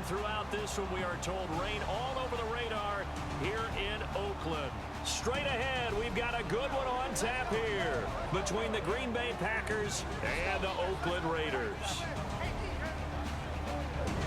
throughout this one, we are told rain all over the radar here in Oakland. Straight ahead, we've got a good one on tap here between the Green Bay Packers and the Oakland Raiders.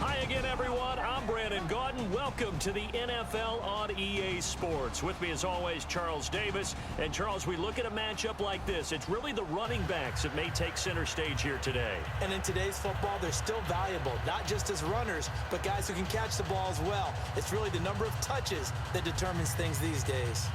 Hi again, everyone. I'm Brandon Gaudin. Welcome to the NFL on EA Sports. With me, as always, Charles Davis. And, Charles, we look at a matchup like this. It's really the running backs that may take center stage here today. And in today's football, they're still valuable, not just as runners, but guys who can catch the ball as well. It's really the number of touches that determines things these days.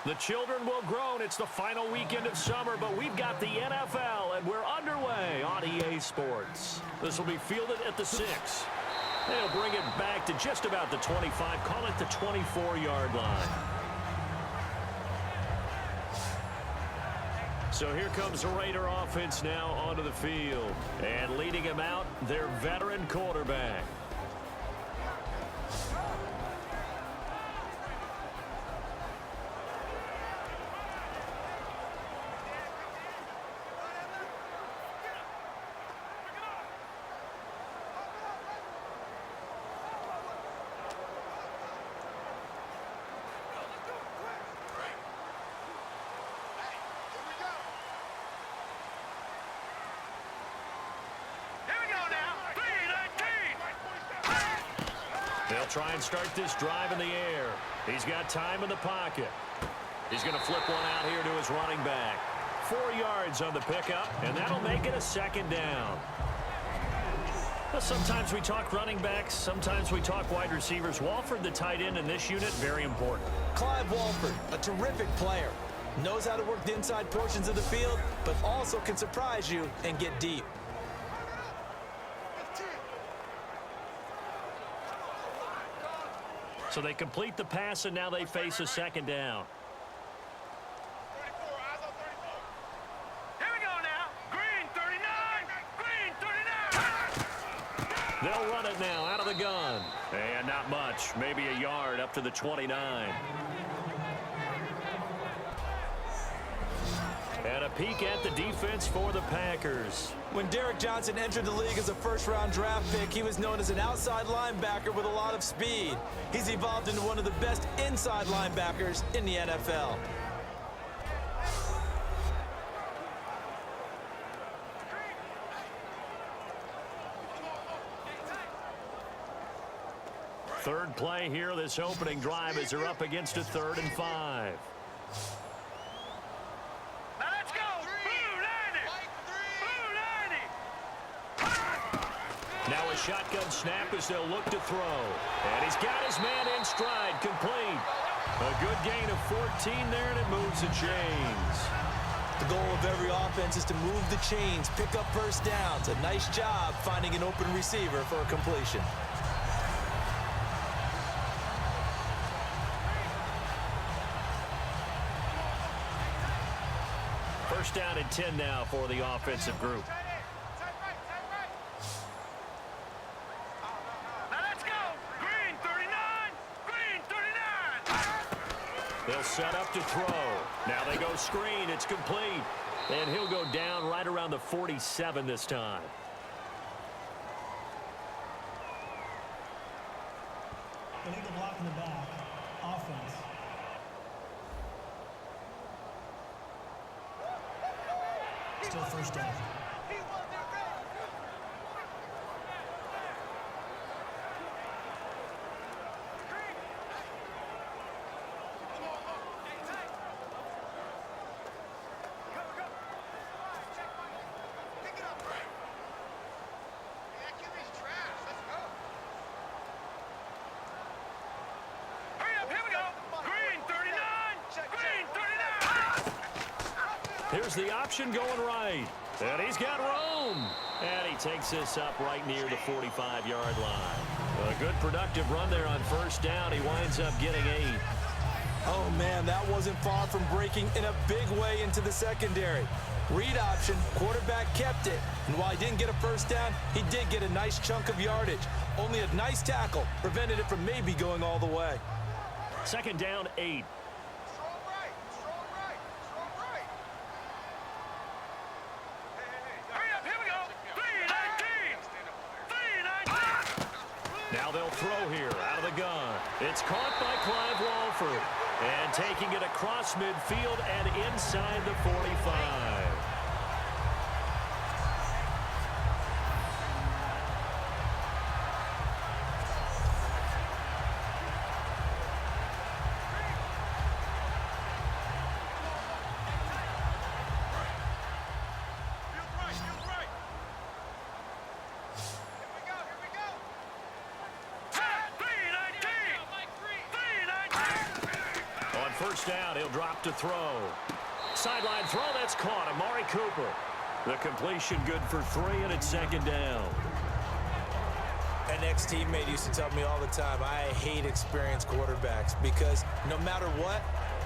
The children will groan. It's the final weekend of summer, but we've got the NFL, and we're underway on EA Sports. This will be fielded at the 6. They'll bring it back to just about the 25, call it the 24-yard line. So here comes the Raider offense now onto the field. And leading him out, their veteran quarterback. They'll try and start this drive in the air. He's got time in the pocket. He's going to flip one out here to his running back. 4 yards on the pickup, and that'll make it a second down. Well, sometimes we talk running backs, sometimes we talk wide receivers. Walford, the tight end in this unit, very important. Clive Walford, a terrific player. Knows how to work the inside portions of the field, but also can surprise you and get deep. So they complete the pass, and now they face a second down. Here we go now. Green 39. Green 39. They'll run it now out of the gun. And not much. Maybe a yard up to the 29. And a peek at the defense for the Packers. When Derek Johnson entered the league as a first-round draft pick, he was known as an outside linebacker with a lot of speed. He's evolved into one of the best inside linebackers in the NFL. Third play here, this opening drive, as they're up against a 3rd and 5. Now a shotgun snap as they'll look to throw. And he's got his man in stride, complete. A good gain of 14 there, and it moves the chains. The goal of every offense is to move the chains, pick up first downs. A nice job finding an open receiver for a completion. First down and 10 now for the offensive group. They'll set up to throw. Now they go screen. It's complete. And he'll go down right around the 47 this time. Illegal block in the back. Offense. Still first down. Here's the option going right. And he's got room. And he takes this up right near the 45-yard line. A good productive run there on first down. He winds up getting 8. Oh, man, that wasn't far from breaking in a big way into the secondary. Read option, quarterback kept it. And while he didn't get a first down, he did get a nice chunk of yardage. Only a nice tackle prevented it from maybe going all the way. Second down, 8. It's caught by Clive Walford. And taking it across midfield and inside the 45. First down, he'll drop to throw. Sideline throw, that's caught. Amari Cooper. The completion good for 3, and it's second down. An ex-teammate used to tell me all the time, I hate experienced quarterbacks because no matter what,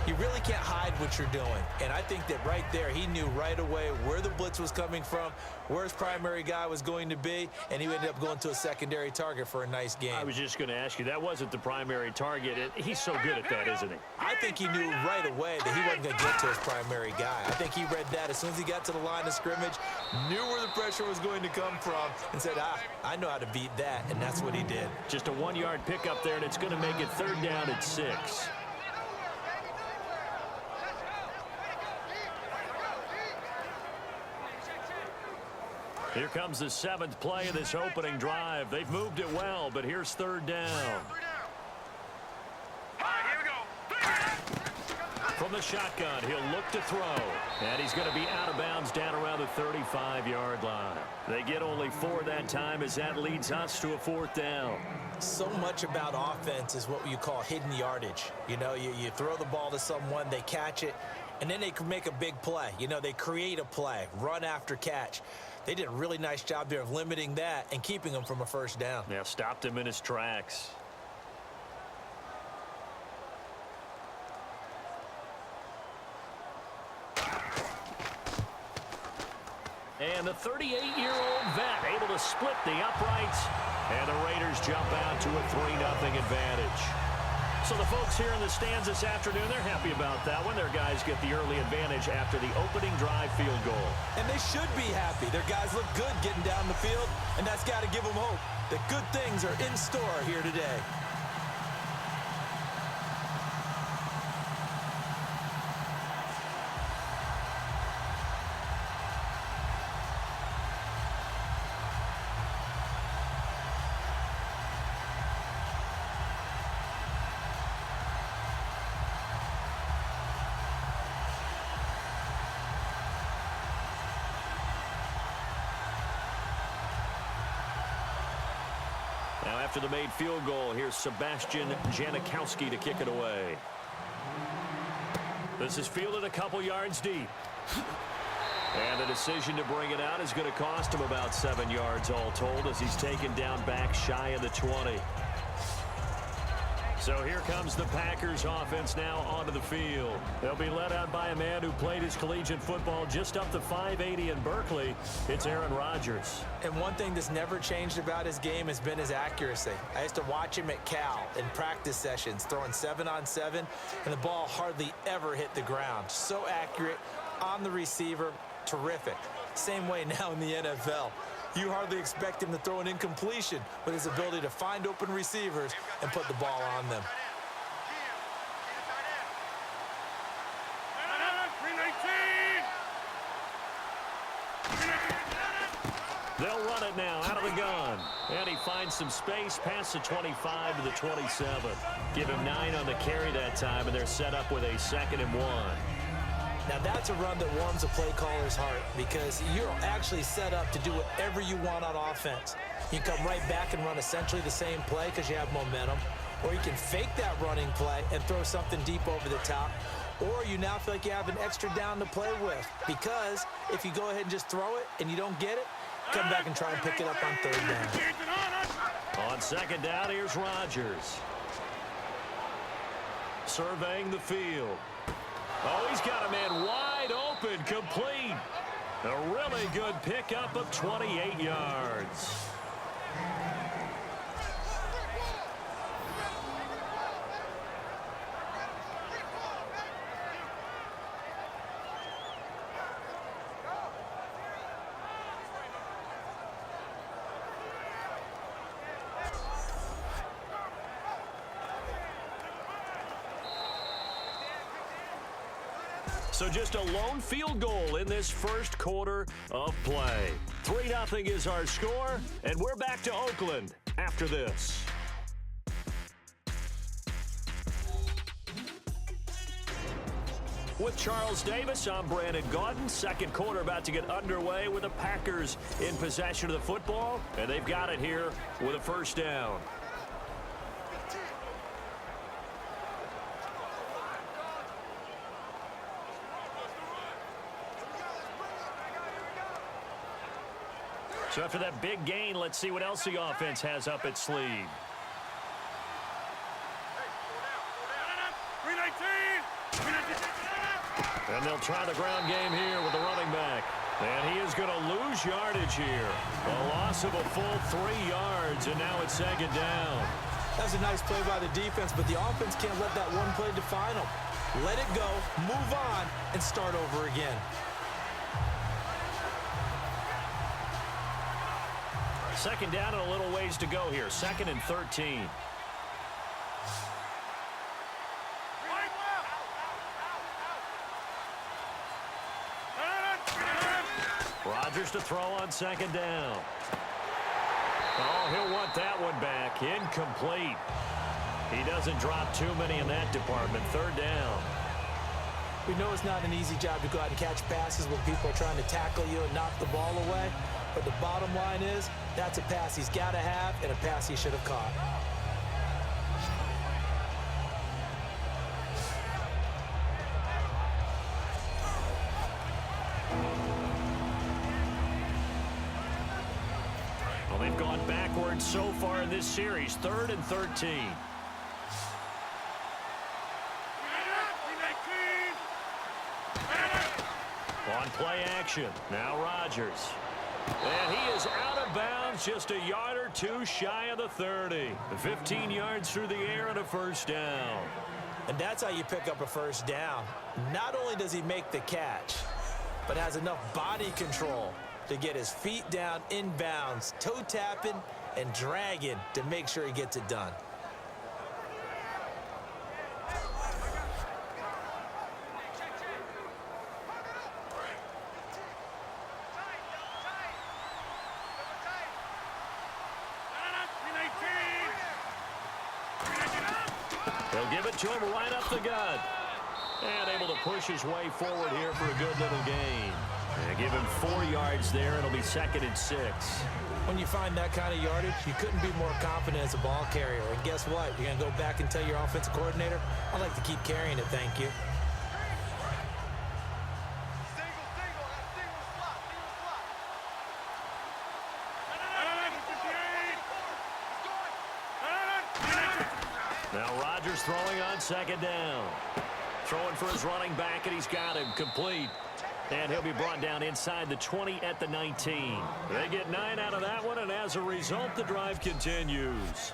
you really can't hide what you're doing. And I think that right there, he knew right away where the blitz was coming from, where his primary guy was going to be, and he ended up going to a secondary target for a nice game. I was just going to ask you, that wasn't the primary target. He's so good at that, isn't he? I think he knew right away that he wasn't going to get to his primary guy. I think he read that as soon as he got to the line of scrimmage, knew where the pressure was going to come from, and said, I know how to beat that, and that's what he did. Just a 1-yard pickup there, and it's going to make it third down at 6. Here comes the 7th play of this opening drive. They've moved it well, but here's third down. From the shotgun, he'll look to throw. And he's going to be out of bounds down around the 35-yard line. They get only 4 that time as that leads us to a 4th down. So much about offense is what you call hidden yardage. You know, you throw the ball to someone, they catch it, and then they can make a big play. You know, they create a play, run after catch. They did a really nice job there of limiting that and keeping him from a first down. Yeah, stopped him in his tracks. And the 38-year-old vet able to split the uprights. And the Raiders jump out to a 3-0 advantage. So the folks here in the stands this afternoon, they're happy about that one. Their guys get the early advantage after the opening drive field goal. And they should be happy. Their guys look good getting down the field, and that's got to give them hope that good things are in store here today. Now after the made field goal, here's Sebastian Janikowski to kick it away. This is fielded a couple yards deep. And the decision to bring it out is going to cost him about 7 yards all told as he's taken down back shy of the 20. So here comes the Packers offense now onto the field. They'll be led out by a man who played his collegiate football just up to 580 in Berkeley. It's Aaron Rodgers. And one thing that's never changed about his game has been his accuracy. I used to watch him at Cal in practice sessions, throwing 7-on-7, and the ball hardly ever hit the ground. So accurate on the receiver, terrific. Same way now in the NFL. You hardly expect him to throw an incompletion with his ability to find open receivers and put the ball on them. They'll run it now out of the gun. And he finds some space past the 25 to the 27. Give him 9 on the carry that time, and they're set up with a 2nd and 1. Now that's a run that warms a play caller's heart because you're actually set up to do whatever you want on offense. You come right back and run essentially the same play because you have momentum, or you can fake that running play and throw something deep over the top, or you now feel like you have an extra down to play with because if you go ahead and just throw it and you don't get it, come back and try and pick it up on 3rd down. On 2nd down, here's Rodgers. Surveying the field. Oh, he's got a man wide open, complete. A really good pickup of 28 yards. So just a lone field goal in this first quarter of play. 3-0 is our score, and we're back to Oakland after this. With Charles Davis, I'm Brandon Gaudin. Second quarter about to get underway with the Packers in possession of the football, and they've got it here with a first down. So after that big gain, let's see what else the offense has up its sleeve. And they'll try the ground game here with the running back. And he is going to lose yardage here. A loss of a full 3 yards, and now it's second down. That was a nice play by the defense, but the offense can't let that one play define them. Let it go, move on, and start over again. Second down and a little ways to go here. 2nd and 13. Rodgers to throw on second down. Oh, he'll want that one back. Incomplete. He doesn't drop too many in that department. 3rd down. We know it's not an easy job to go out and catch passes when people are trying to tackle you and knock the ball away. But the bottom line is, that's a pass he's got to have and a pass he should have caught. Well, they've gone backwards so far in this series. 3rd and 13. On play action. Now Rodgers. And he is out of bounds, just a yard or two shy of the 30. 15 yards through the air and a first down. And that's how you pick up a first down. Not only does he make the catch, but has enough body control to get his feet down inbounds, toe tapping and dragging to make sure he gets it done. They'll give it to him right up the gut. And able to push his way forward here for a good little gain. And give him 4 yards there. It'll be 2nd and 6. When you find that kind of yardage, you couldn't be more confident as a ball carrier. And guess what? You're going to go back and tell your offensive coordinator, I'd like to keep carrying it, thank you. Now Rodgers throwing on second down. Throwing for his running back, and he's got him complete. And he'll be brought down inside the 20 at the 19. They get 9 out of that one, and as a result, the drive continues.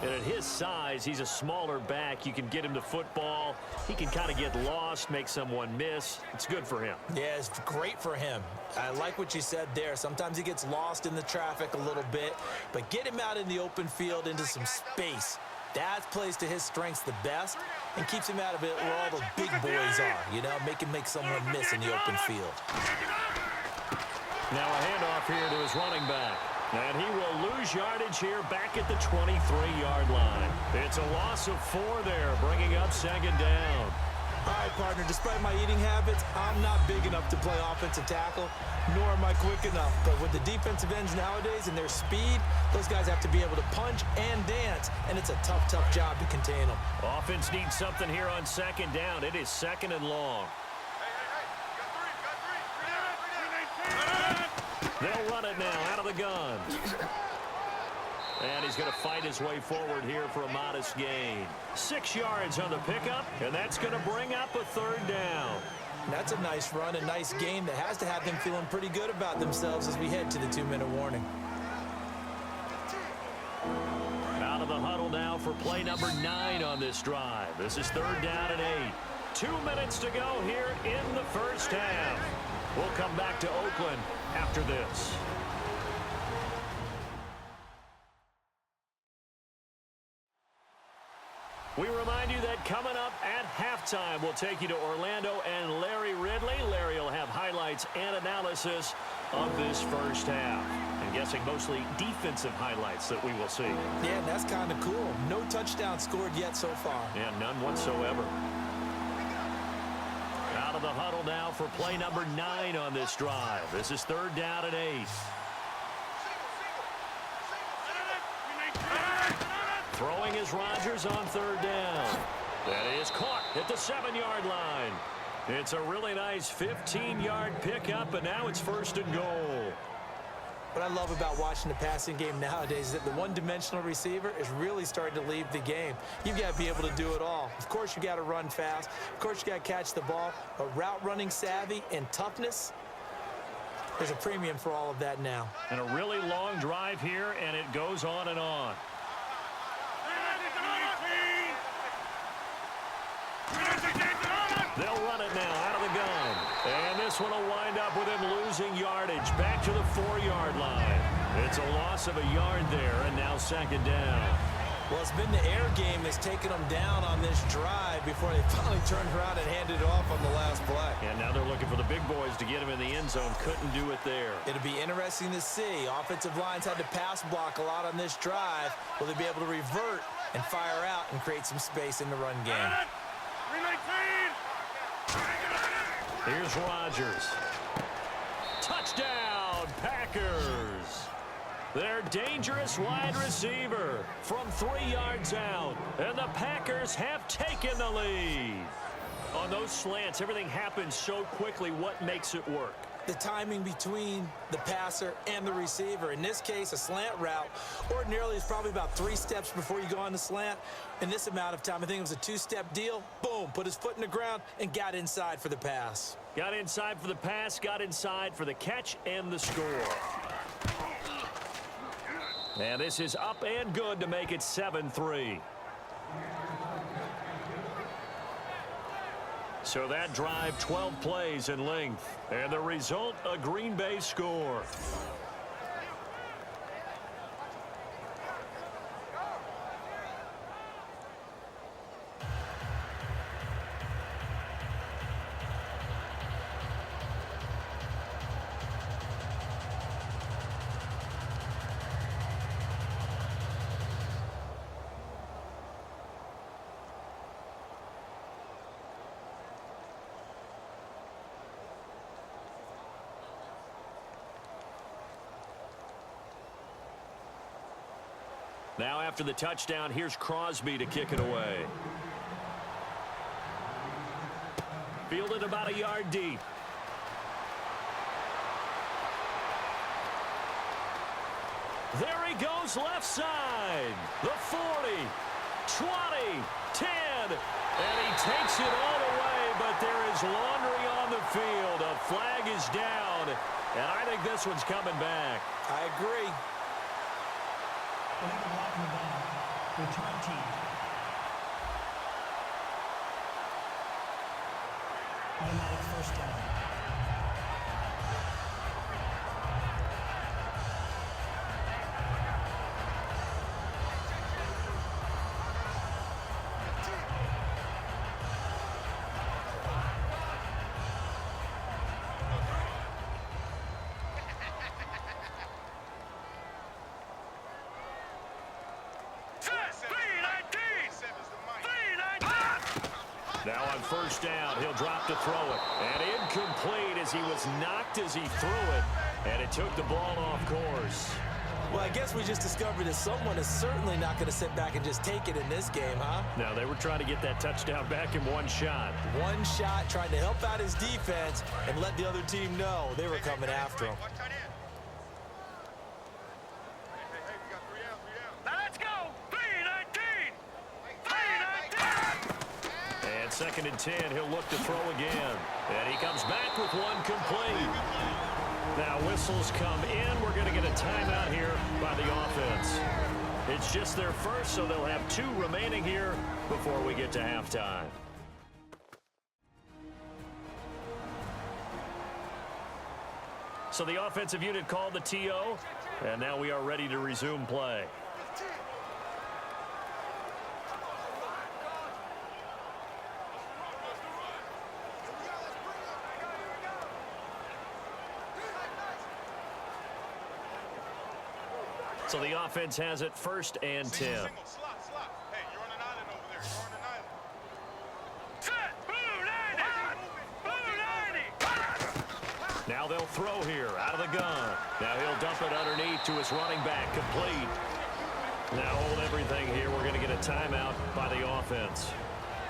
And at his size, he's a smaller back. You can get him the football. He can kind of get lost, make someone miss. It's good for him. Yeah, it's great for him. I like what you said there. Sometimes he gets lost in the traffic a little bit, but get him out in the open field into some space. That plays to his strengths the best and keeps him out of it where all the big boys are, you know, make him make someone miss in the open field. Now a handoff here to his running back. And he will lose yardage here back at the 23-yard line. It's a loss of 4 there, bringing up second down. All right, partner, despite my eating habits, I'm not big enough to play offensive tackle, nor am I quick enough. But with the defensive ends nowadays and their speed, those guys have to be able to punch and dance, and it's a tough, tough job to contain them. Offense needs something here on second down. It is 2nd and long. They'll run it now out of the gun. And he's going to fight his way forward here for a modest gain. 6 yards on the pickup, and that's going to bring up a 3rd down. That's a nice run, a nice game that has to have them feeling pretty good about themselves as we head to the 2-minute warning. Out of the huddle now for play number 9 on this drive. This is 3rd down and 8. 2 minutes to go here in the first half. We'll come back to Oakland after this. We remind you that coming up at halftime, we'll take you to Orlando and Larry Ridley. Larry will have highlights and analysis of this first half. I'm guessing mostly defensive highlights that we will see. Yeah, and that's kind of cool. No touchdown scored yet so far. Yeah, none whatsoever. Out of the huddle now for play number 9 on this drive. This is 3rd down and 8. Throwing is Rodgers on 3rd down. That is caught at the 7-yard line. It's a really nice 15-yard pickup, and now it's 1st and goal. What I love about watching the passing game nowadays is that the one-dimensional receiver is really starting to leave the game. You've got to be able to do it all. Of course, you got to run fast. Of course, you got to catch the ball. But route running savvy and toughness, there's a premium for all of that now. And a really long drive here, and it goes on and on. They'll run it now out of the gun. And this one will wind up with him losing yardage back to the 4-yard line. It's a loss of a yard there, and now 2nd down. Well, it's been the air game that's taken them down on this drive before they finally turned around and handed it off on the last play. And now they're looking for the big boys to get him in the end zone. Couldn't do it there. It'll be interesting to see. Offensive lines had to pass block a lot on this drive. Will they be able to revert and fire out and create some space in the run game? Here's Rodgers. Touchdown, Packers. Their dangerous wide receiver from 3 yards out. And the Packers have taken the lead. On those slants, everything happens so quickly. What makes it work? The timing between the passer and the receiver. In this case, a slant route ordinarily is probably about 3 steps before you go on the slant. In this amount of time, I think it was a 2-step deal. Boom, put his foot in the ground and got inside for the pass. Got inside for the pass, got inside for the catch and the score. And this is up and good to make it 7-3. So that drive, 12 plays in length. And the result, a Green Bay score. Now after the touchdown, here's Crosby to kick it away. Fielded about a yard deep. There he goes left side. The 40, 20, 10. And he takes it all the way, but there is laundry on the field. A flag is down, and I think this one's coming back. I agree. Illegal block in the back. Return team. Automatic 1st down. Now on 1st down, he'll drop to throw it. And incomplete as he was knocked as he threw it. And it took the ball off course. Well, I guess we just discovered that someone is certainly not going to sit back and just take it in this game, huh? Now, they were trying to get that touchdown back in one shot. One shot, trying to help out his defense and let the other team know they were coming after him. Now let's go. 3-19. 3-19. And 2nd and 10, he'll look to throw again. And he comes back with one complete. Now whistles come in. We're going to get a timeout here by the offense. It's just their first, so they'll have 2 remaining here before we get to halftime. So the offensive unit called the TO, and now we are ready to resume play. So the offense has it 1st and 10. Single, slot. Hey, you're on an island over there. You're on an island. Set. Blue 90. Now they'll throw here out of the gun. Now he'll dump it underneath to his running back. Complete. Now hold everything here. We're going to get a timeout by the offense.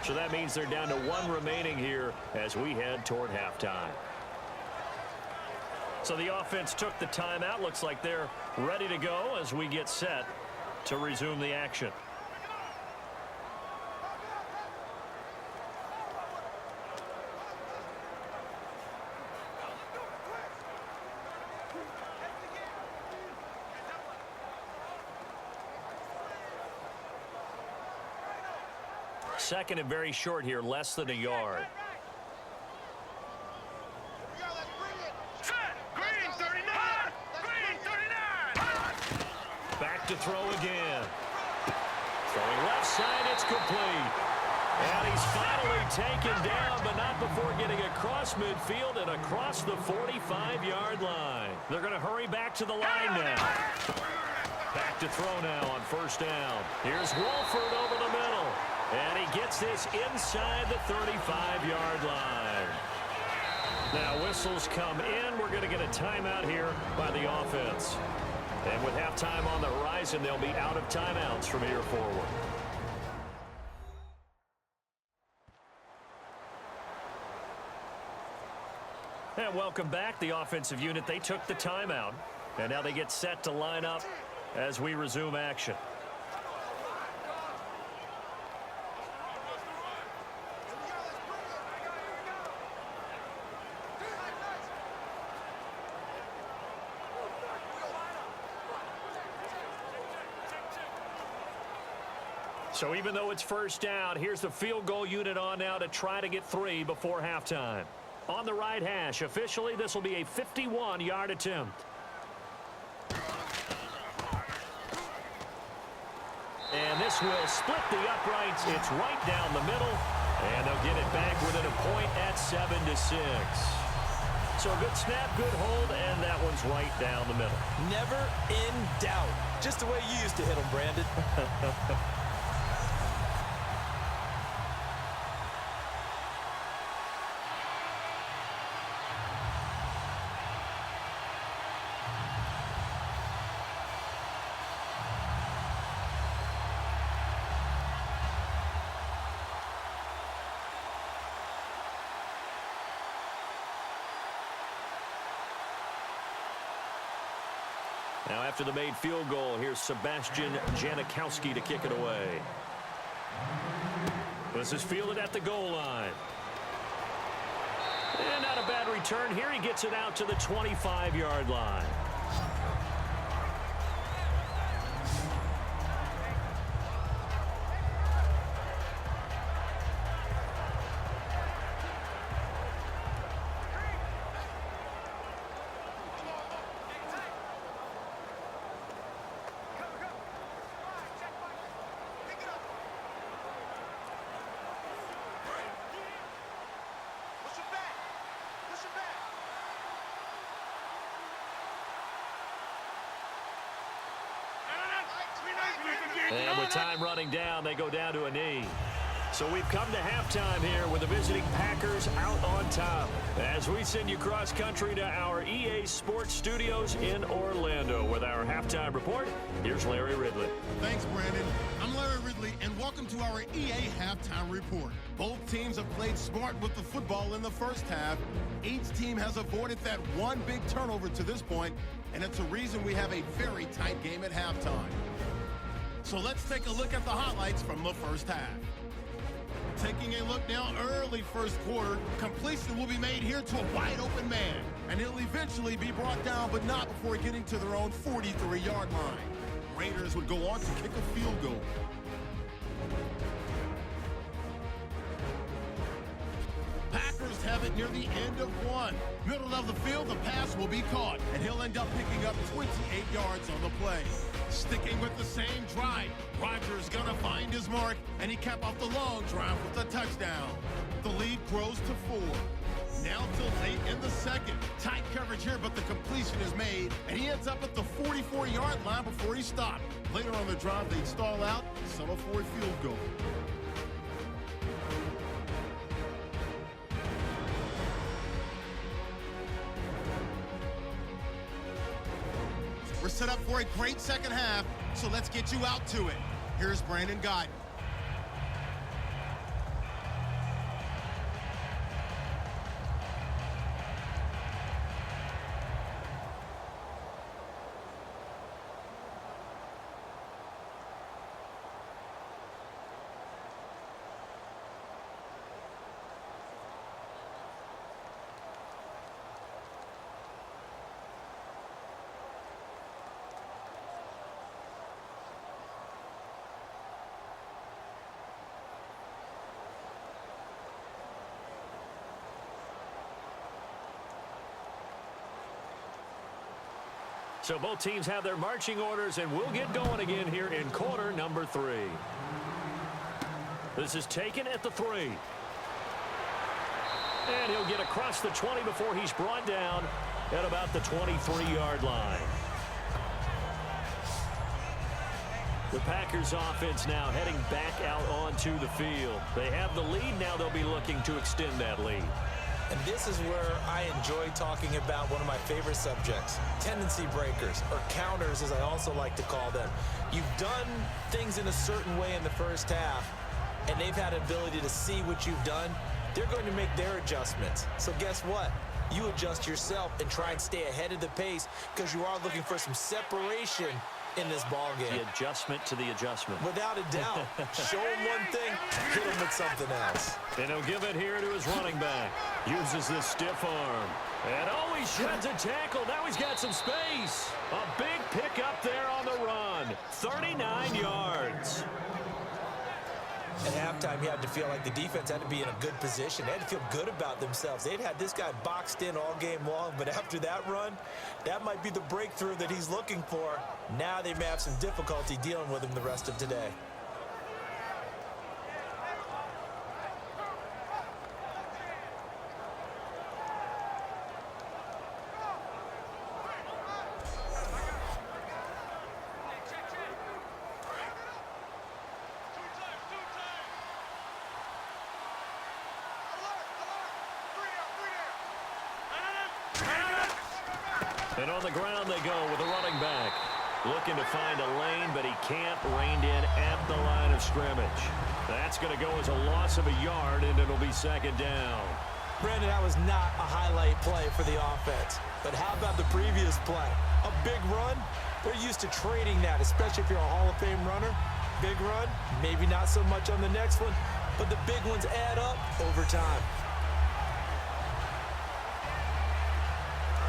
So that means they're down to 1 remaining here as we head toward halftime. So the offense took the timeout. Looks like they're ready to go as we get set to resume the action. Second and very short here, less than a yard. Back to throw again. Throwing left side, it's complete. And he's finally taken down, but not before getting across midfield and across the 45-yard line. They're going to hurry back to the line now. Back to throw now on 1st down. Here's Wolford over the middle. And he gets this inside the 35-yard line. Now whistles come in. We're going to get a timeout here by the offense. And with halftime on the horizon, they'll be out of timeouts from here forward. And welcome back, the offensive unit. They took the timeout, and now they get set to line up as we resume action. So even though it's 1st down, here's the field goal unit on now to try to get 3 before halftime. On the right hash, officially this will be a 51-yard attempt. And this will split the uprights. It's right down the middle, and they'll get it back within a point at 7-6. So good snap, good hold, and that one's right down the middle. Never in doubt. Just the way you used to hit them, Brandon. Now after the made field goal, here's Sebastian Janikowski to kick it away. This is fielded at the goal line. And not a bad return here. He gets it out to the 25-yard line. And with time running down, they go down to a knee. So we've come to halftime here with the visiting Packers out on top. As we send you cross-country to our EA Sports Studios in Orlando with our halftime report, here's Larry Ridley. Thanks, Brandon. I'm Larry Ridley, and welcome to our EA Halftime Report. Both teams have played smart with the football in the first half. Each team has avoided that one big turnover to this point, and it's a reason we have a very tight game at halftime. So let's take a look at the highlights from the first half. Taking a look now, early first quarter, completion will be made here to a wide-open man, and he'll eventually be brought down, but not before getting to their own 43-yard line. Raiders would go on to kick a field goal. Packers have it near the end of one. Middle of the field, the pass will be caught, and he'll end up picking up 28 yards on the play. Sticking with the same drive, Rodgers gonna find his mark, and he capped off the long drive with a touchdown. The lead grows to 4. Now till late in the second. Tight coverage here, but the completion is made, and he ends up at the 44-yard line before he stopped. Later on the drive, they stall out, settle for a field goal. We're set up for a great second half, so let's get you out to it. Here's Brandon Guyton. So both teams have their marching orders, and we'll get going again here in quarter number 3. This is taken at the 3. And he'll get across the 20 before he's brought down at about the 23-yard line. The Packers offense now heading back out onto the field. They have the lead. Now they'll be looking to extend that lead. And this is where I enjoy talking about one of my favorite subjects, tendency breakers, or counters as I also like to call them. You've done things in a certain way in the first half, and they've had ability to see what you've done. They're going to make their adjustments. So guess what? You adjust yourself and try and stay ahead of the pace because you are looking for some separation in this ball game. The adjustment to the adjustment. Without a doubt. Show him one thing, hit him with something else. And he'll give it here to his running back. Uses this stiff arm. And oh, he shreds a tackle. Now he's got some space. A big pickup there on the run. 39 yards. At halftime, you had to feel like the defense had to be in a good position. They had to feel good about themselves. They'd had this guy boxed in all game long, but after that run, that might be the breakthrough that he's looking for. Now they may have some difficulty dealing with him the rest of today. And on the ground they go with a running back. Looking to find a lane, but he can't rein in at the line of scrimmage. That's going to go as a loss of a yard, and it'll be second down. Brandon, that was not a highlight play for the offense. But how about the previous play? A big run? They're used to trading that, especially if you're a Hall of Fame runner. Big run, maybe not so much on the next one, but the big ones add up over time.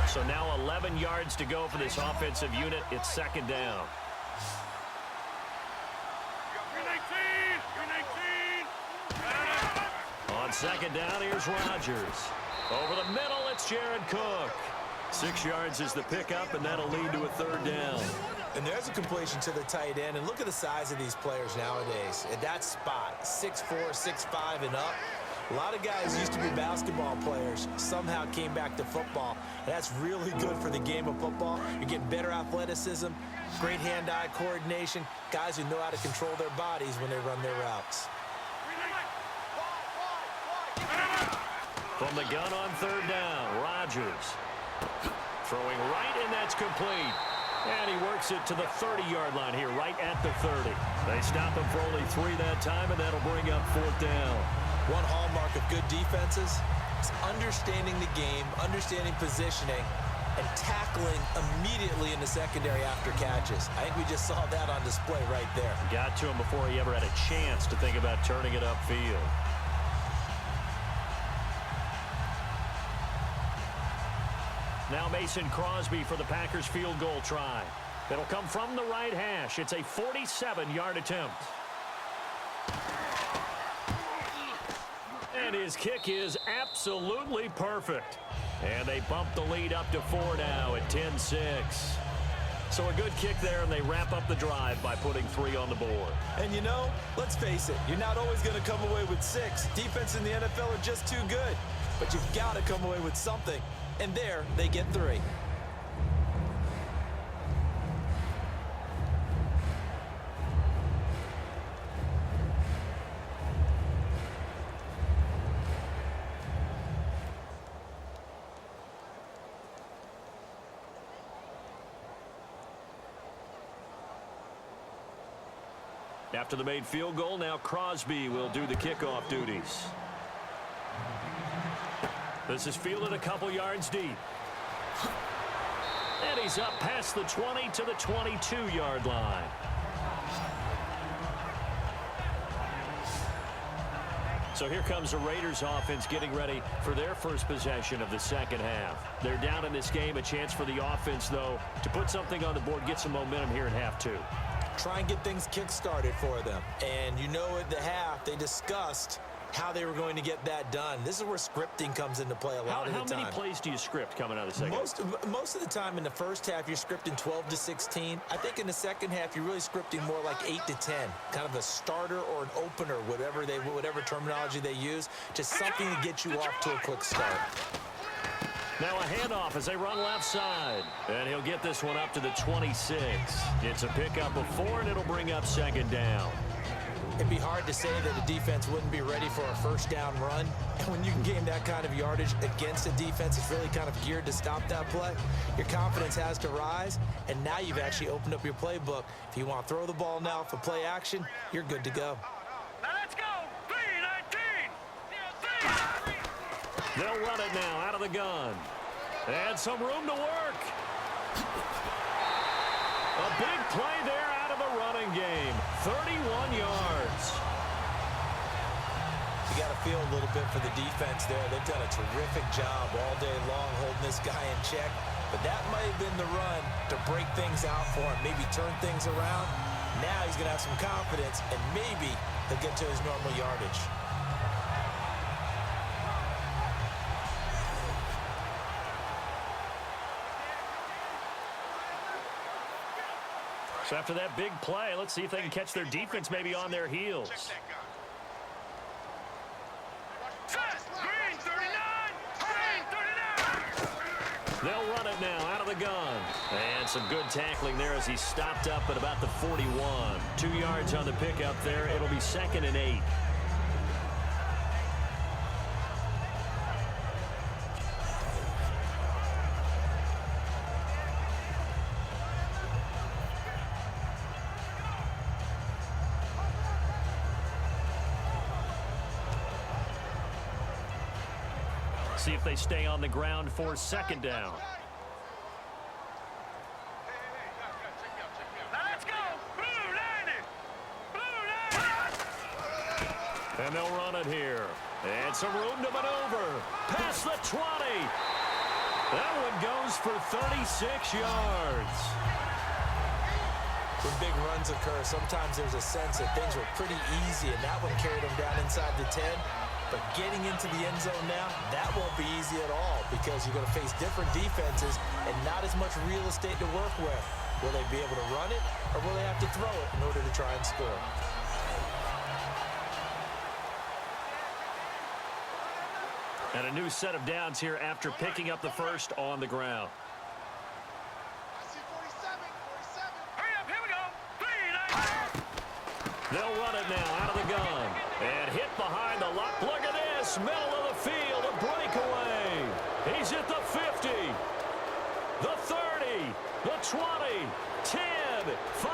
So now 11 yards to go for this offensive unit. It's second down. On second down, here's Rodgers. Over the middle, it's Jared Cook. 6 yards is the pickup, and that'll lead to a third down. And there's a completion to the tight end. And look at the size of these players nowadays. At that spot, 6'4", 6'5", and up. A lot of guys used to be basketball players, somehow came back to football. And that's really good for the game of football. You're getting better athleticism, great hand-eye coordination, guys who know how to control their bodies when they run their routes. From the gun on third down, Rodgers throwing right, and that's complete. And he works it to the 30-yard line here, right at the 30. They stop him for only 3 that time, and that'll bring up fourth down. One hallmark of good defenses is understanding the game, understanding positioning, and tackling immediately in the secondary after catches. I think we just saw that on display right there. Got to him before he ever had a chance to think about turning it upfield. Now Mason Crosby for the Packers field goal try. It'll come from the right hash. It's a 47-yard attempt. And his kick is absolutely perfect. And they bump the lead up to 4 now at 10-6. So a good kick there, and they wrap up the drive by putting 3 on the board. And you know, let's face it, you're not always going to come away with 6. Defense in the NFL are just too good. but you've got to come away with something. And there, they get 3. After the made field goal, now Crosby will do the kickoff duties. This is fielded a couple yards deep. And he's up past the 20 to the 22-yard line. So here comes the Raiders offense getting ready for their first possession of the second half. They're down in this game. A chance for the offense, though, to put something on the board, get some momentum here in half 2. Try and get things kick-started for them. And you know at the half, they discussed how they were going to get that done. This is where scripting comes into play a lot of the time. How many plays do you script coming out of the second half? Most of the time in the first half, you're scripting 12 to 16. I think in the second half, you're really scripting more like 8 to 10. Kind of a starter or an opener, whatever terminology they use. Just something to get you off to a quick start. Now a handoff as they run left side. And he'll get this one up to the 26. It's a pickup of 4, and it'll bring up second down. It'd be hard to say that a defense wouldn't be ready for a first down run. And when you can gain that kind of yardage against a defense that's really kind of geared to stop that play, your confidence has to rise. And now you've actually opened up your playbook. If you want to throw the ball now for play action, you're good to go. Now let's go. 3-19. They'll run it now out of the gun. And some room to work. A big play there out of the running game. 31 yards. You got to feel a little bit for the defense there. They've done a terrific job all day long holding this guy in check. But that might have been the run to break things out for him, maybe turn things around. Now he's going to have some confidence, and maybe he'll get to his normal yardage. So after that big play, let's see if they can catch their defense maybe on their heels. Green 39. Green 39. They'll run it now out of the gun. And some good tackling there as he stopped up at about the 41. 2 yards on the pickup there. It'll be 2nd and 8. See if they stay on the ground for second down. Let's go. Blue 90. And they'll run it here. And some room to maneuver. Past the 20. That one goes for 36 yards. When big runs occur, sometimes there's a sense that things were pretty easy, and that one carried them down inside the 10. But getting into the end zone now, that won't be easy at all because you're going to face different defenses and not as much real estate to work with. Will they be able to run it, or will they have to throw it in order to try and score? And a new set of downs here after picking up the first on the ground. I see 47. 47. Hurry up. Here we go. 3-19. They'll run it now out of the gun. And hit behind the lock. Look at this. Middle of the field. A breakaway. He's at the 50. The 30. The 20. 10. 5.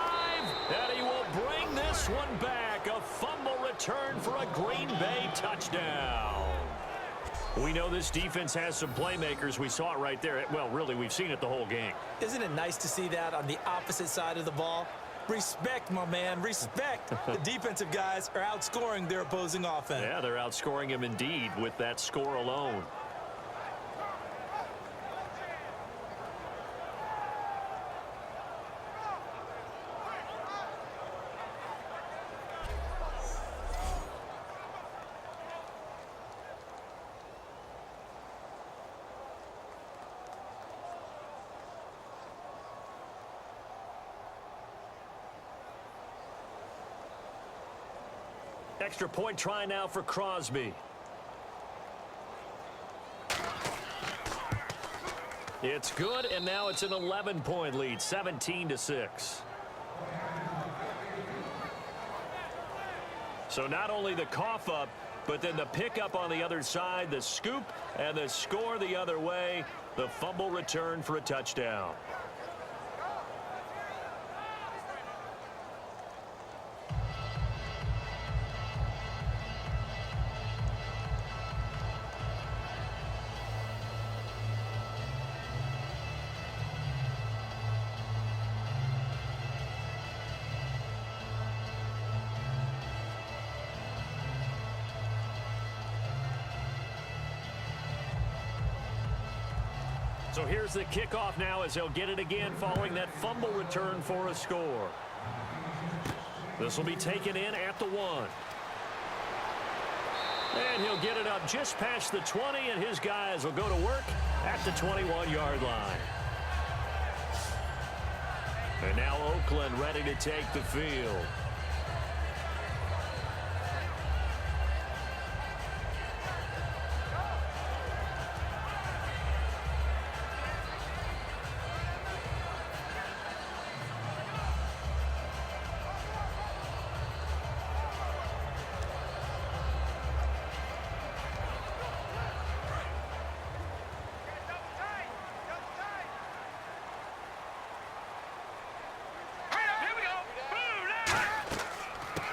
And he will bring this one back. A fumble return for a Green Bay touchdown. We know this defense has some playmakers. We saw it right there. Well, really, we've seen it the whole game. Isn't it nice to see that on the opposite side of the ball? Respect, my man, respect. The defensive guys are outscoring their opposing offense. Yeah, they're outscoring him indeed with that score alone. Extra point try now for Crosby. It's good, and now it's an 11-point lead, 17-6. So not only the cough up, but then the pickup on the other side, the scoop, and the score the other way, the fumble return for a touchdown. So here's the kickoff now as they'll get it again following that fumble return for a score. This will be taken in at the 1. And he'll get it up just past the 20, and his guys will go to work at the 21-yard line. And now Oakland ready to take the field.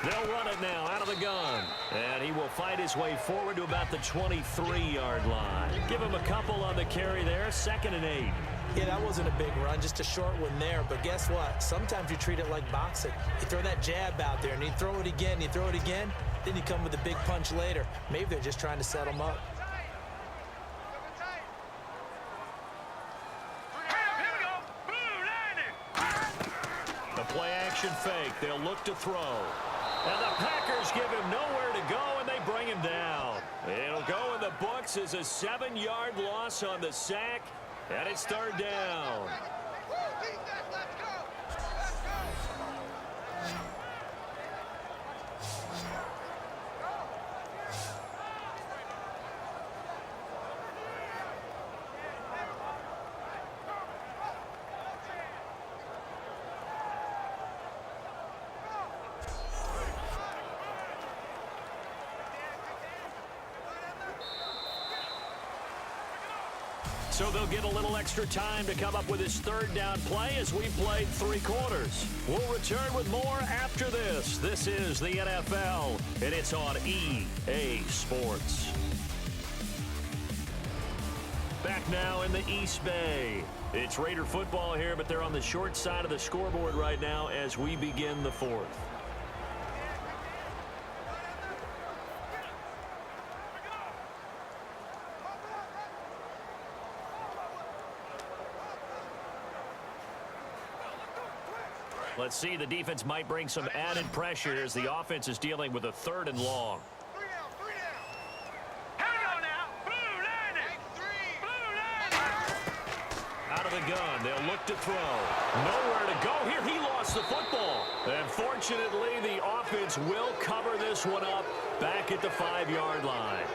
They'll run it now out of the gun. And he will fight his way forward to about the 23-yard line. Give him a couple on the carry there. 2nd and 8. Yeah, that wasn't a big run, just a short one there. But guess what? Sometimes you treat it like boxing. You throw that jab out there, and you throw it again, you throw it again, then you come with a big punch later. Maybe they're just trying to set him up. The play-action fake. They'll look to throw. And the Packers give him nowhere to go, and they bring him down. It'll go in the books as a 7-yard loss on the sack, and it's 3rd down. So they'll get a little extra time to come up with his 3rd down play as we played 3 quarters. We'll return with more after this. This is the NFL, and it's on EA Sports. Back now in the East Bay. It's Raider football here, but they're on the short side of the scoreboard right now as we begin the 4th. Let's see, the defense might bring some added pressure as the offense is dealing with a 3rd and long. 3 down. Here we go now. Blue line. 3. Out of the gun, they'll look to throw. Nowhere to go here. He lost the football. And fortunately, the offense will cover this one up back at the 5-yard line.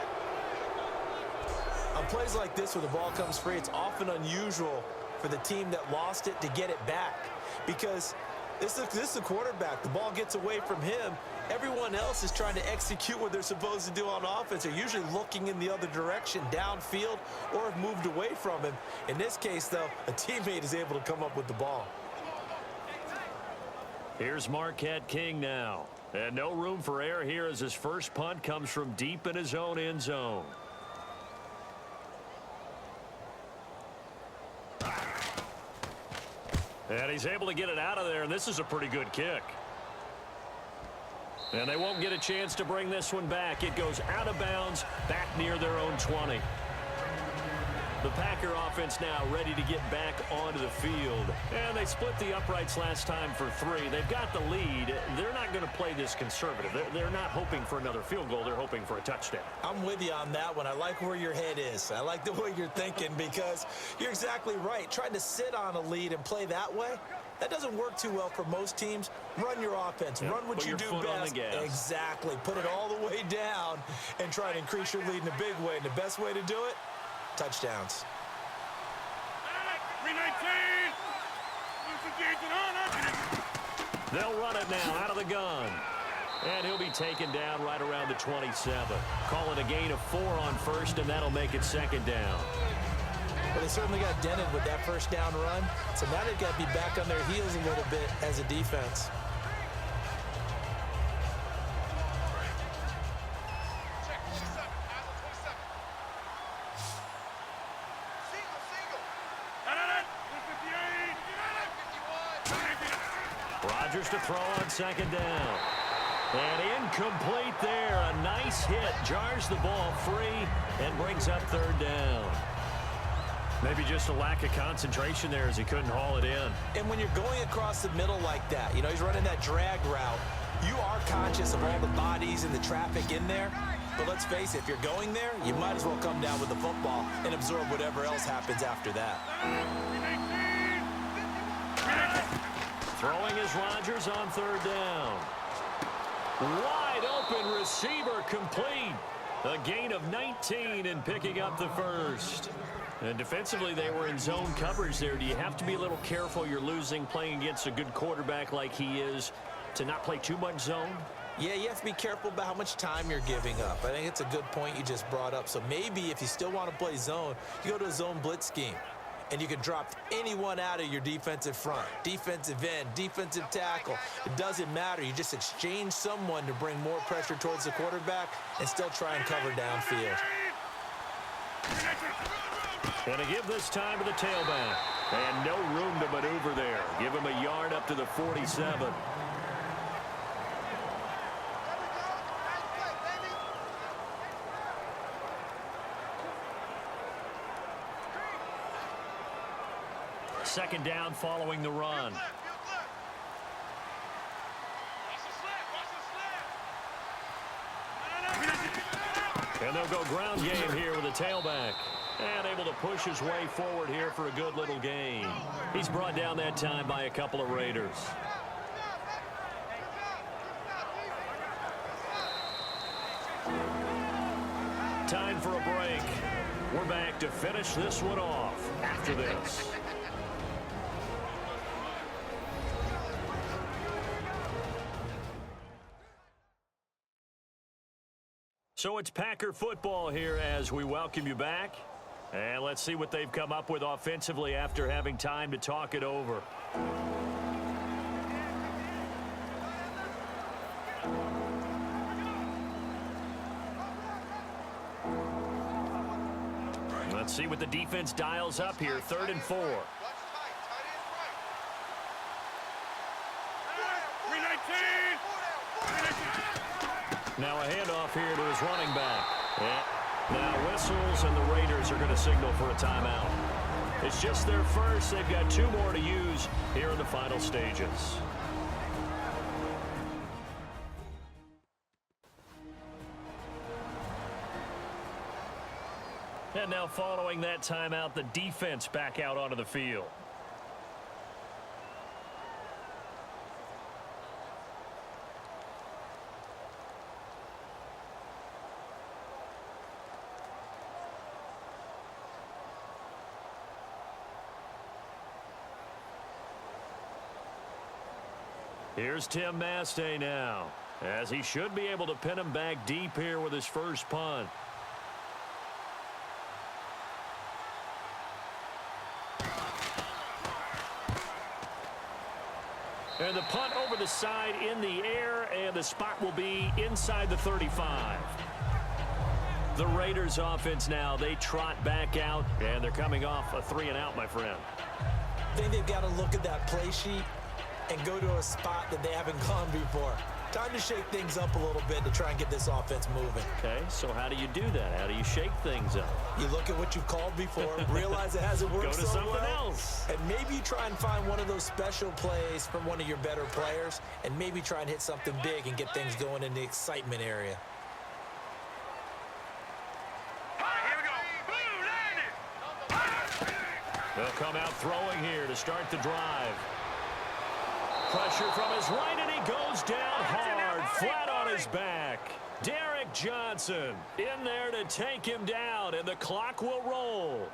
On plays like this where the ball comes free, it's often unusual for the team that lost it to get it back, because this is the quarterback. The ball gets away from him. Everyone else is trying to execute what they're supposed to do on offense. They're usually looking in the other direction, downfield, or have moved away from him. In this case, though, a teammate is able to come up with the ball. Here's Marquette King now. And no room for error here as his first punt comes from deep in his own end zone. And he's able to get it out of there, and this is a pretty good kick. And they won't get a chance to bring this one back. It goes out of bounds back near their own 20. The Packer offense now ready to get back onto the field. And they split the uprights last time for 3. They've got the lead. They're not going to play this conservative. They're not hoping for another field goal. They're hoping for a touchdown. I'm with you on that one. I like where your head is. I like the way you're thinking, because you're exactly right. Trying to sit on a lead and play that way, that doesn't work too well for most teams. Run your offense. Yep. Run what you do best. Exactly. Put it all the way down and try to increase your lead in a big way. And the best way to do it, touchdowns. They'll run it now out of the gun. And he'll be taken down right around the 27. Call it a gain of 4 on first, and that'll make it second down. Well, they certainly got dented with that first down run. So now they've got to be back on their heels a little bit as a defense. Check 27. Eyes on 27. Single, single. 51. Rodgers to throw on second down. And incomplete there. A nice hit. Jars the ball free and brings up third down. Maybe just a lack of concentration there as he couldn't haul it in. And when you're going across the middle like that, you know, he's running that drag route, you are conscious of all the bodies and the traffic in there. But let's face it, if you're going there, you might as well come down with the football and absorb whatever else happens after that. Throwing is Rodgers on third down. Wide open receiver complete. A gain of 19 and picking up the first. And defensively, they were in zone coverage there. Do you have to be a little careful you're losing playing against a good quarterback like he is to not play too much zone? Yeah, you have to be careful about how much time you're giving up. I think it's a good point you just brought up. So maybe if you still want to play zone, you go to a zone blitz scheme. And you can drop anyone out of your defensive front, defensive end, defensive tackle. It doesn't matter. You just exchange someone to bring more pressure towards the quarterback and still try and cover downfield. Going to give this time to the tailback. And no room to maneuver there. Give him a yard up to the 47. Second down following the run. And they'll go ground game here with a tailback. And able to push his way forward here for a good little gain. He's brought down that time by a couple of Raiders. Time for a break. We're back to finish this one off after this. So it's Packer football here as we welcome you back. And let's see what they've come up with offensively after having time to talk it over. Let's see what the defense dials up here. 3rd and 4. Now a handoff here to his running back. Now whistles, and the Raiders are going to signal for a timeout. It's just their first. They've got 2 more to use here in the final stages. And now following that timeout, the defense back out onto the field. Here's Tim Mastay now, as he should be able to pin him back deep here with his first punt. And the punt over the side in the air, and the spot will be inside the 35. The Raiders offense now, they trot back out, and they're coming off a 3-and-out, my friend. I think they've got to look at that play sheet and go to a spot that they haven't gone before. Time to shake things up a little bit to try and get this offense moving. Okay, so how do you do that? How do you shake things up? You look at what you've called before, realize it hasn't worked Go to so something well, else. and maybe you try and find one of those special plays from one of your better players, and maybe try and hit something big and get things going in the excitement area. They'll come out throwing here to start the drive. Pressure from his right, and he goes down hard, flat on his back. Derek Johnson in there to take him down, and the clock will roll.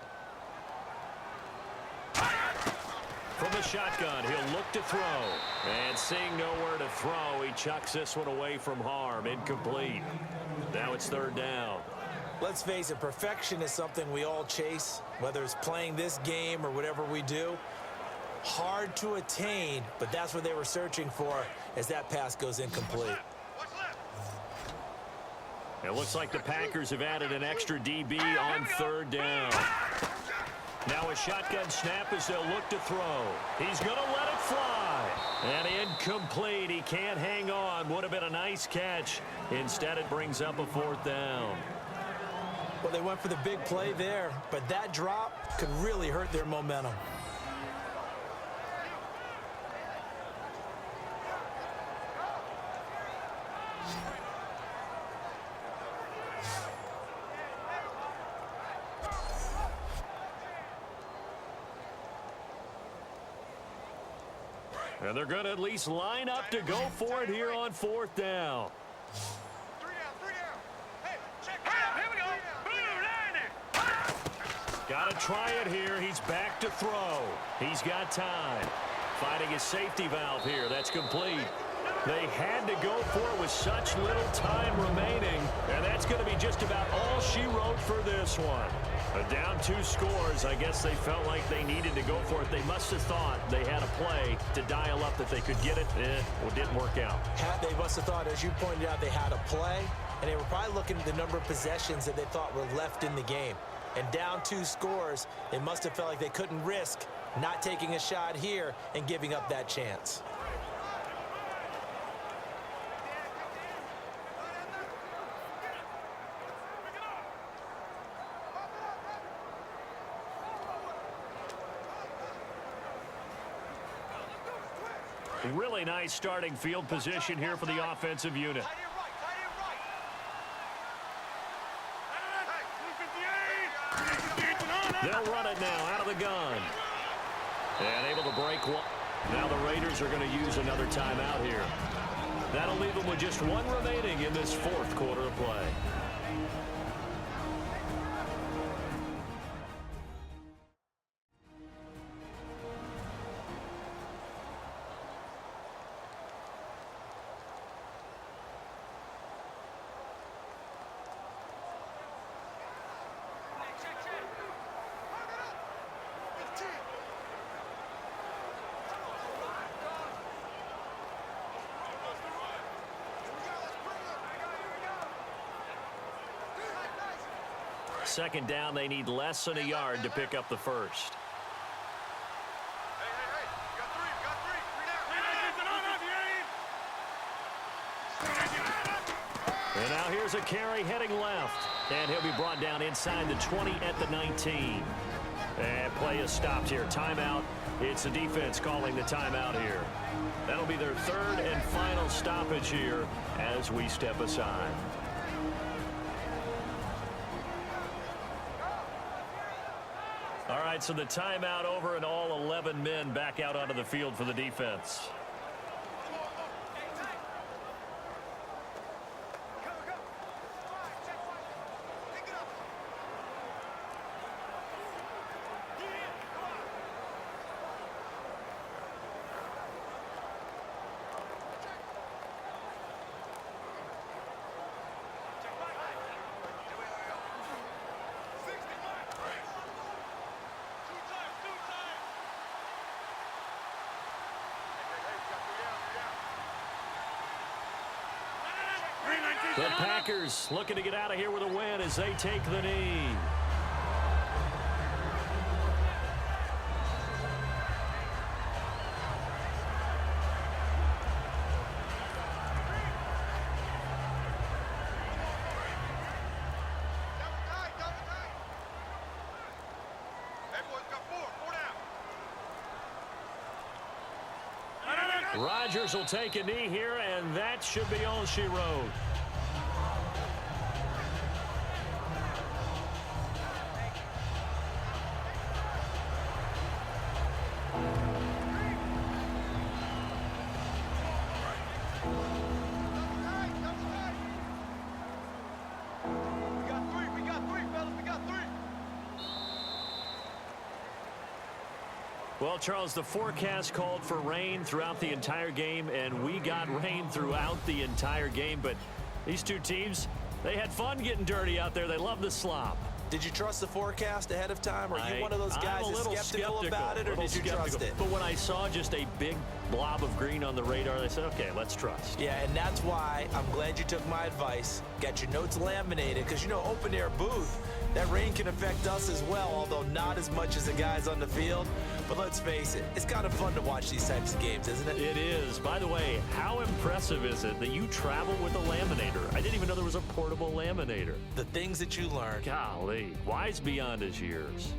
from the shotgun. He'll look to throw. And seeing nowhere to throw, he chucks this one away from harm. Incomplete. Now it's third down. Let's face it, perfection is something we all chase, whether it's playing this game or whatever we do. Hard to attain, but that's what they were searching for as that pass goes incomplete. It looks like the Packers have added an extra DB on third down. Now a shotgun snap as they'll look to throw. He's going to let it fly. And incomplete. He can't hang on. Would have been a nice catch. Instead, it brings up a fourth down. Well, they went for the big play there, but that drop could really hurt their momentum. And they're going to at least line up to go for it here on fourth down. Three down. Hey, check it out. Here we go. Got to try it here. He's back to throw. He's got time. Finding his safety valve here. That's complete. They had to go for it with such little time remaining. And that's going to be just about all she wrote for this one. Down 2 scores. I guess they felt like they needed to go for it. They must have thought they had a play to dial up that they could get it. Well, it didn't work out. They must have thought, as you pointed out, they had a play, and they were probably looking at the number of possessions that they thought were left in the game. And down 2 scores, they must have felt like they couldn't risk not taking a shot here and giving up that chance. Really nice starting field position here for the offensive unit. They'll run it now out of the gun. And able to break one. Now the Raiders are going to use another timeout here. That'll leave them with just 1 remaining in this 4th quarter of play. Second down, they need less than a yard to pick up the first. Hey, you got three. And now here's a carry heading left. And he'll be brought down inside the 20 at the 19. And play is stopped here. Timeout. It's the defense calling the timeout here. That'll be their 3rd and final stoppage here as we step aside. All right, so the timeout over and all 11 men back out onto the field for the defense. The Packers looking to get out of here with a win as they take the knee. Rodgers will take a knee here, and that should be all she wrote. Well, Charles, the forecast called for rain throughout the entire game, and we got rain throughout the entire game. But these two teams, they had fun getting dirty out there. They love the slop. Did you trust the forecast ahead of time? Are you one of those guys that's skeptical about it, or did you trust it? But when I saw just a big blob of green on the radar, I said, okay, let's trust. Yeah, and that's why I'm glad you took my advice. Got your notes laminated, because, you know, open-air booth, that rain can affect us as well, although not as much as the guys on the field. But let's face it, it's kind of fun to watch these types of games, isn't it? It is. By the way, how impressive is it that you travel with a laminator? I didn't even know there was a portable laminator. The things that you learn. Golly, wise beyond his years.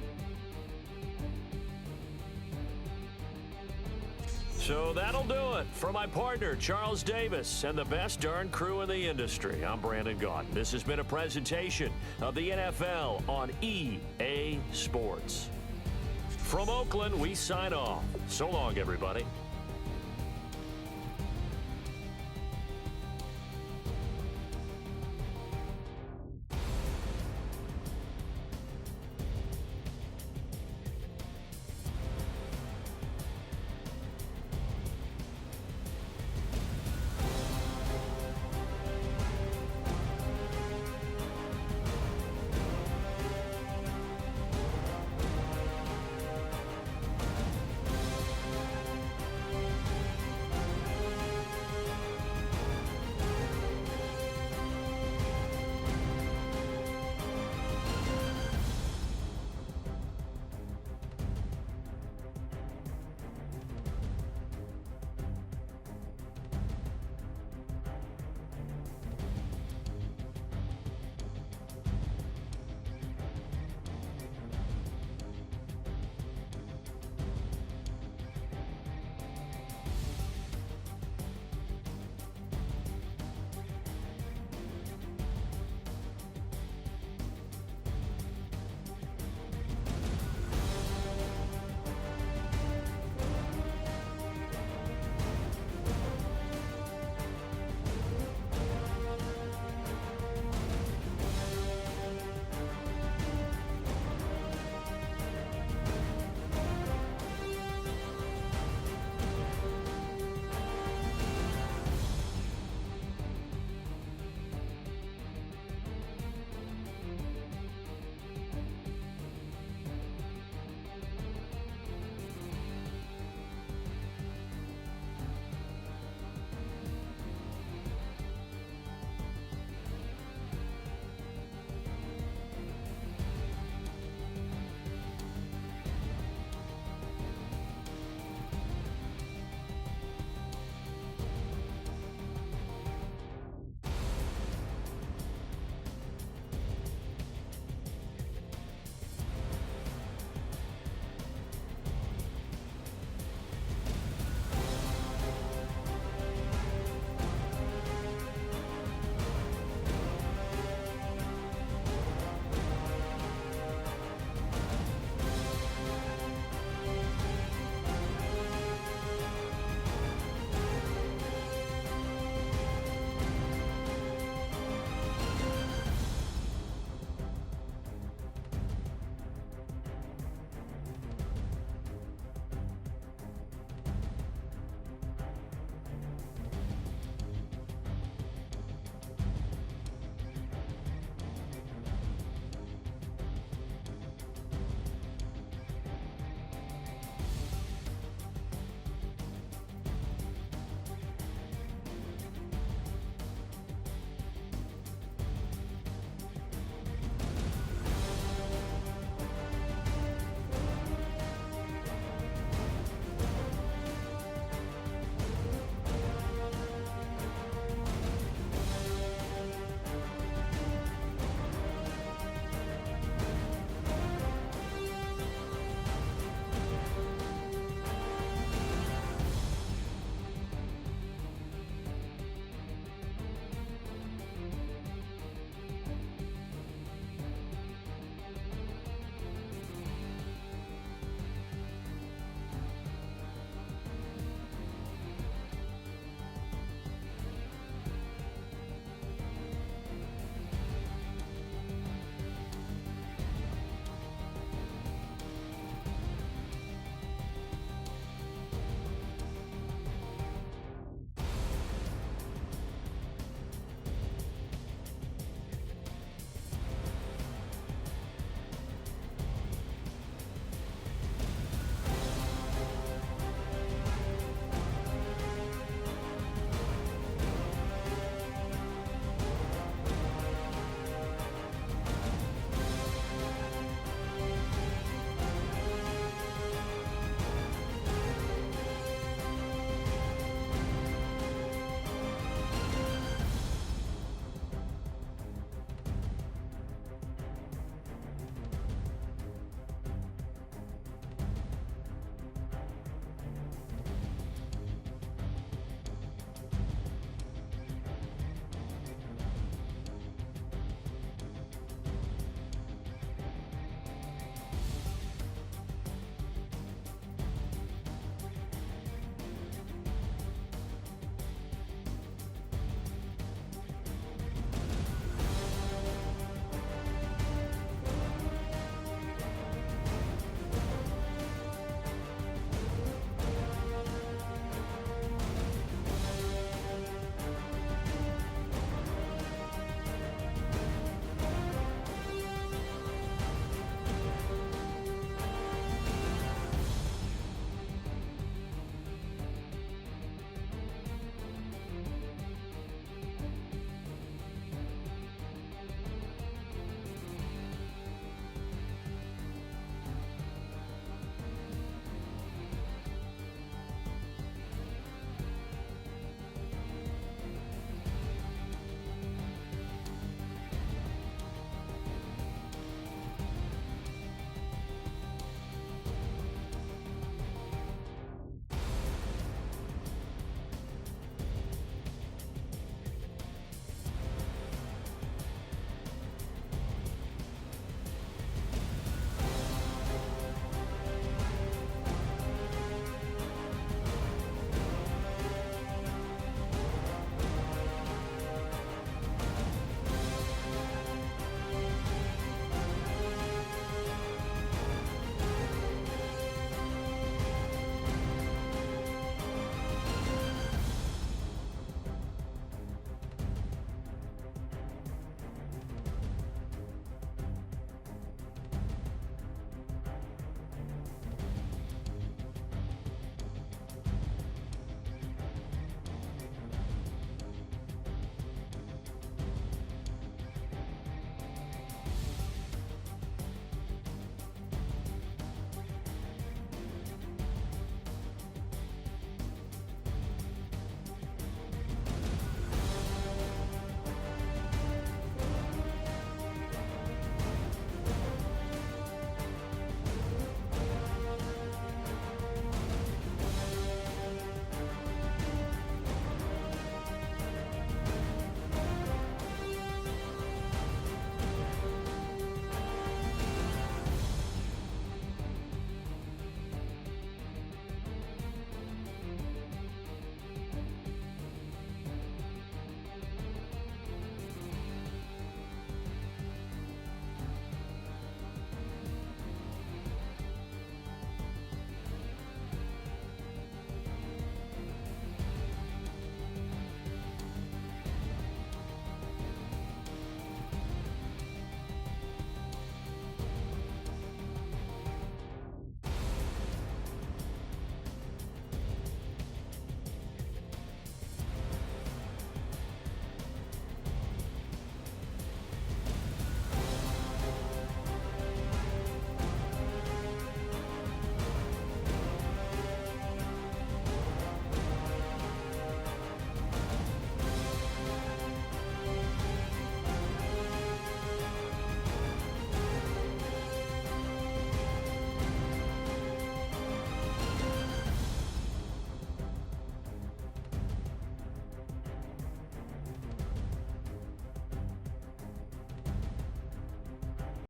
So that'll do it. For my partner, Charles Davis, and the best darn crew in the industry, I'm Brandon Gaudin. This has been a presentation of the NFL on EA Sports. From Oakland, we sign off. So long, everybody.